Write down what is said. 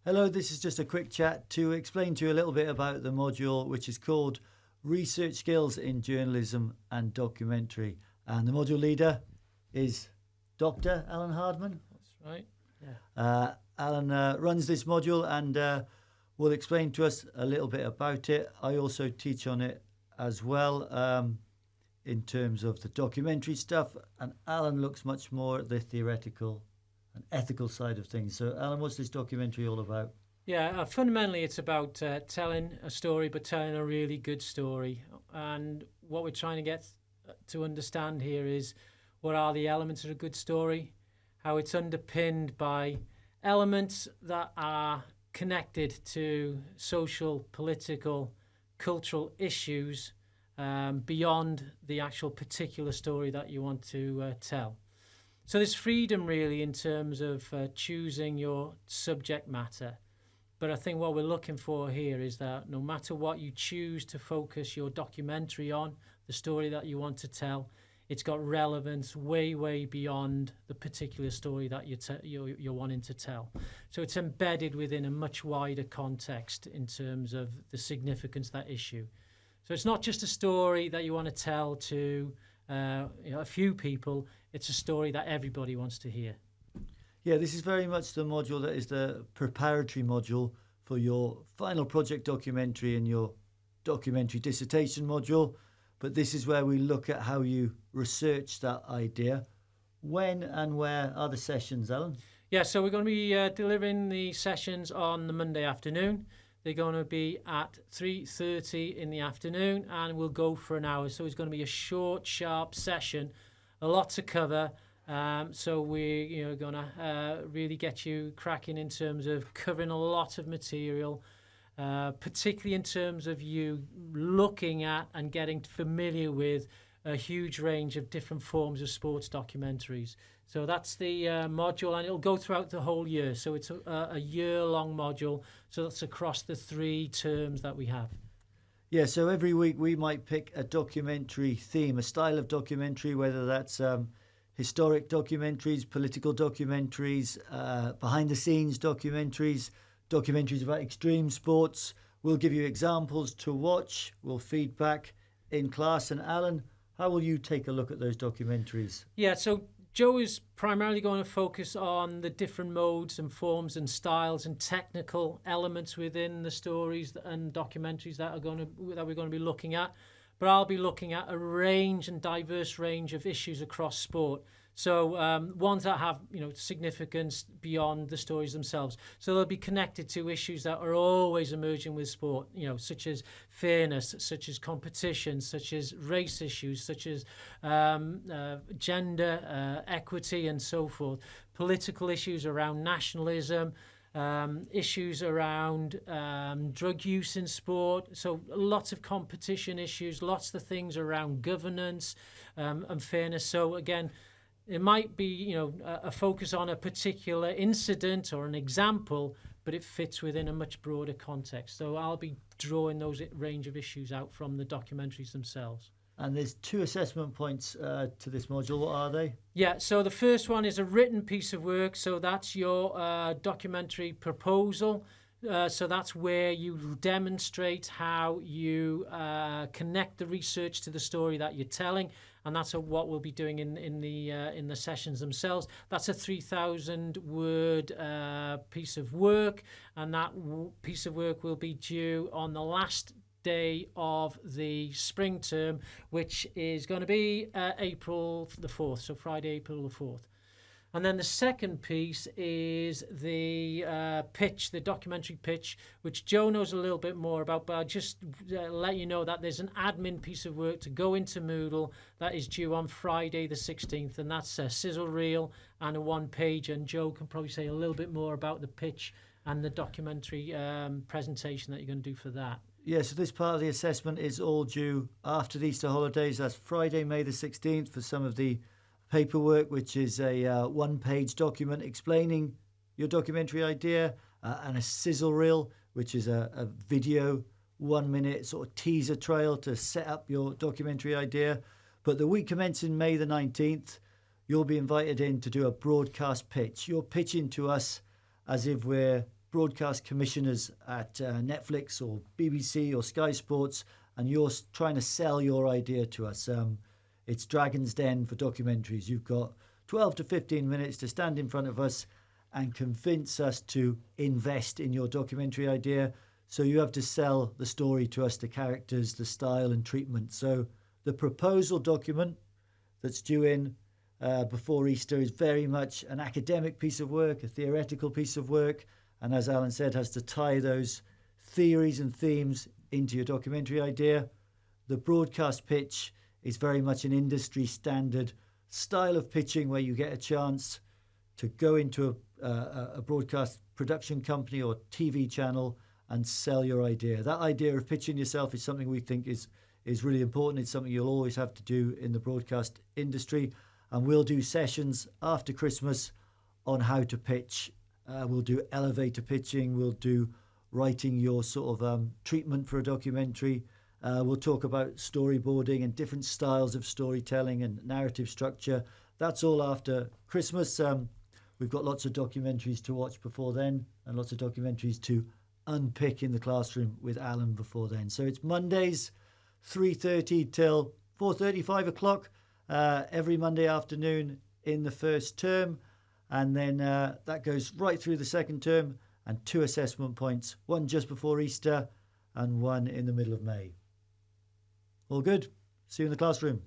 Hello, this is just a quick chat to explain to you a little bit about the module which is called Research Skills in Journalism and Documentary. And the module leader is Dr. Alun Hardman. That's right. Alan runs this module and will explain to us a little bit about it. I also teach on it as well in terms of the documentary stuff. And Alan looks much more at the theoretical and ethical side of things. So, Alan, what's this documentary all about? Yeah, fundamentally it's about telling a story, but telling a really good story. And what we're trying to get to understand here is what are the elements of a good story, how it's underpinned by elements that are connected to social, political, cultural issues beyond the actual particular story that you want to tell. So there's freedom really in terms of choosing your subject matter. But I think what we're looking for here is that no matter what you choose to focus your documentary on, the story that you want to tell, it's got relevance way, way beyond the particular story that you're wanting to tell. So it's embedded within a much wider context in terms of the significance of that issue. So it's not just a story that you want to tell to a few people. It's a story that everybody wants to hear. Yeah, this is very much the module that is the preparatory module for your final project documentary and your documentary dissertation module. But this is where we look at how you research that idea. When and where are the sessions, Alan? Yeah, so we're going to be delivering the sessions on the Monday afternoon. They're going to be at 3:30 in the afternoon and we'll go for an hour. So it's going to be a short, sharp session, a lot to cover. So we're going to really get you cracking in terms of covering a lot of material, particularly in terms of you looking at and getting familiar with a huge range of different forms of sports documentaries. So that's the module, and it'll go throughout the whole year. So it's a year-long module. So that's across the 3 terms that we have. Yeah, so every week we might pick a documentary theme, a style of documentary, whether that's historic documentaries, political documentaries, behind-the-scenes documentaries, documentaries about extreme sports. We'll give you examples to watch. We'll feed back in class. And Alan, how will you take a look at those documentaries? Yeah, so Joe is primarily going to focus on the different modes and forms and styles and technical elements within the stories and documentaries that we're going to be looking at. But I'll be looking at a range and diverse range of issues across sport. So ones that have significance beyond the stories themselves. So they'll be connected to issues that are always emerging with sport, such as fairness, such as competition, such as race issues, such as gender equity and so forth. Political issues around nationalism, issues around drug use in sport, so lots of competition issues, lots of things around governance and fairness. So again, it might be a focus on a particular incident or an example, but it fits within a much broader context. So I'll be drawing those range of issues out from the documentaries themselves. And there's 2 assessment points to this module. What are they? Yeah, so the first one is a written piece of work. So that's your documentary proposal. So that's where you demonstrate how you connect the research to the story that you're telling, and that's what we'll be doing in the sessions themselves. That's a 3,000 word piece of work, and that piece of work will be due on the last day of the spring term, which is going to be April the 4th, so Friday, April the 4th. And then the second piece is the pitch, the documentary pitch, which Joe knows a little bit more about, but I'll just let you know that there's an admin piece of work to go into Moodle that is due on Friday the 16th, and that's a sizzle reel and a 1-page, and Joe can probably say a little bit more about the pitch and the documentary presentation that you're going to do for that. Yeah, so this part of the assessment is all due after the Easter holidays. That's Friday, May the 16th for some of the paperwork, which is a 1-page document explaining your documentary idea, and a sizzle reel, which is a video 1-minute sort of teaser trail to set up your documentary idea. But the week commencing May the 19th, you'll be invited in to do a broadcast pitch. You're pitching to us as if we're broadcast commissioners at Netflix or BBC or Sky Sports, and you're trying to sell your idea to us. It's Dragon's Den for documentaries. You've got 12 to 15 minutes to stand in front of us and convince us to invest in your documentary idea. So you have to sell the story to us, the characters, the style and treatment. So the proposal document that's due in before Easter is very much an academic piece of work, a theoretical piece of work, and as Alan said, has to tie those theories and themes into your documentary idea. The broadcast pitch is very much an industry standard style of pitching where you get a chance to go into a broadcast production company or TV channel and sell your idea. That idea of pitching yourself is something we think is really important. It's something you'll always have to do in the broadcast industry. And we'll do sessions after Christmas on how to pitch. We'll do elevator pitching. We'll do writing your sort of treatment for a documentary. We'll talk about storyboarding and different styles of storytelling and narrative structure. That's all after Christmas. We've got lots of documentaries to watch before then and lots of documentaries to unpick in the classroom with Alan before then. So it's Mondays, 3:30 till 4:30, 5 o'clock, every Monday afternoon in the first term. And then that goes right through the second term, and 2 assessment points, one just before Easter and one in the middle of May. All good. See you in the classroom.